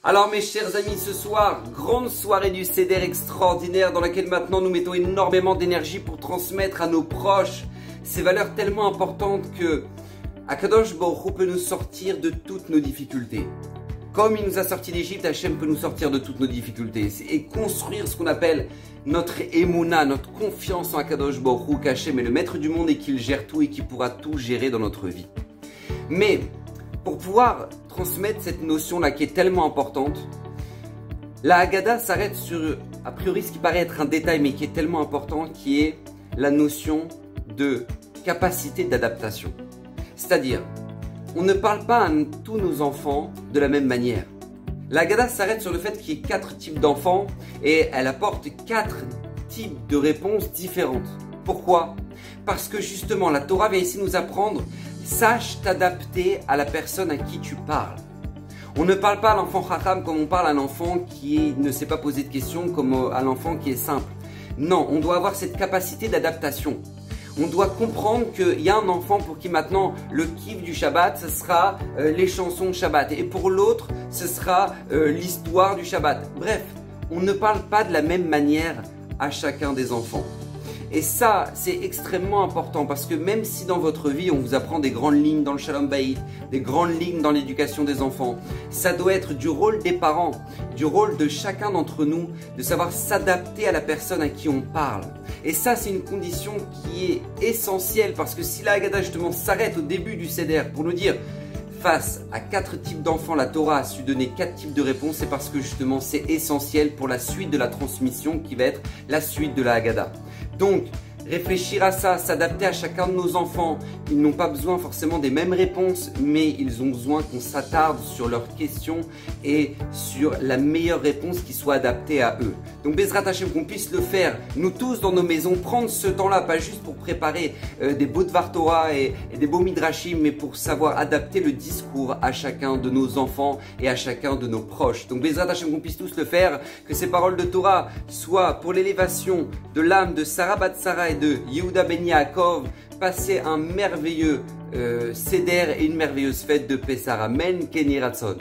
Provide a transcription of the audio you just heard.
Alors mes chers amis, ce soir, grande soirée du Seder extraordinaire dans laquelle maintenant nous mettons énormément d'énergie pour transmettre à nos proches ces valeurs tellement importantes que Akadosh Baruch Hu peut nous sortir de toutes nos difficultés. Comme il nous a sortis d'Égypte, Hachem peut nous sortir de toutes nos difficultés et construire ce qu'on appelle notre émouna, notre confiance en Akadosh Baruch Hu, qu'Hachem est le maître du monde et qu'il gère tout et qu'il pourra tout gérer dans notre vie. Mais pour pouvoir transmettre cette notion-là qui est tellement importante, la Haggadah s'arrête sur, a priori, ce qui paraît être un détail mais qui est tellement important, qui est la notion de capacité d'adaptation. C'est-à-dire, on ne parle pas à tous nos enfants de la même manière. La Haggadah s'arrête sur le fait qu'il y ait 4 types d'enfants et elle apporte 4 types de réponses différentes. Pourquoi? Parce que justement, la Torah vient ici nous apprendre: sache t'adapter à la personne à qui tu parles. On ne parle pas à l'enfant chacham comme on parle à un enfant qui ne sait pas poser de questions, comme à l'enfant qui est simple. Non, on doit avoir cette capacité d'adaptation. On doit comprendre qu'il y a un enfant pour qui maintenant le kiff du Shabbat, ce sera les chansons de Shabbat. Et pour l'autre, ce sera l'histoire du Shabbat. Bref, on ne parle pas de la même manière à chacun des enfants. Et ça, c'est extrêmement important parce que même si dans votre vie, on vous apprend des grandes lignes dans le Shalom Bayit, des grandes lignes dans l'éducation des enfants, ça doit être du rôle des parents, du rôle de chacun d'entre nous, de savoir s'adapter à la personne à qui on parle. Et ça, c'est une condition qui est essentielle parce que si la Haggadah justement s'arrête au début du Seder pour nous dire face à 4 types d'enfants, la Torah a su donner 4 types de réponses, c'est parce que justement c'est essentiel pour la suite de la transmission qui va être la suite de la Haggadah. Donc, réfléchir à ça, s'adapter à chacun de nos enfants. Ils n'ont pas besoin forcément des mêmes réponses, mais ils ont besoin qu'on s'attarde sur leurs questions et sur la meilleure réponse qui soit adaptée à eux. Donc, Bezrat Hashem, qu'on puisse le faire, nous tous dans nos maisons, prendre ce temps-là, pas juste pour préparer des beaux Dvar Torah et des beaux Midrashim, mais pour savoir adapter le discours à chacun de nos enfants et à chacun de nos proches. Donc, Bezrat Hashem, qu'on puisse tous le faire, que ces paroles de Torah soient pour l'élévation de l'âme de Sarah Bat Sarah et de Yehuda Ben Yaakov. Passez un merveilleux Seder et une merveilleuse fête de Pessah. Amen, Kenny Ratson.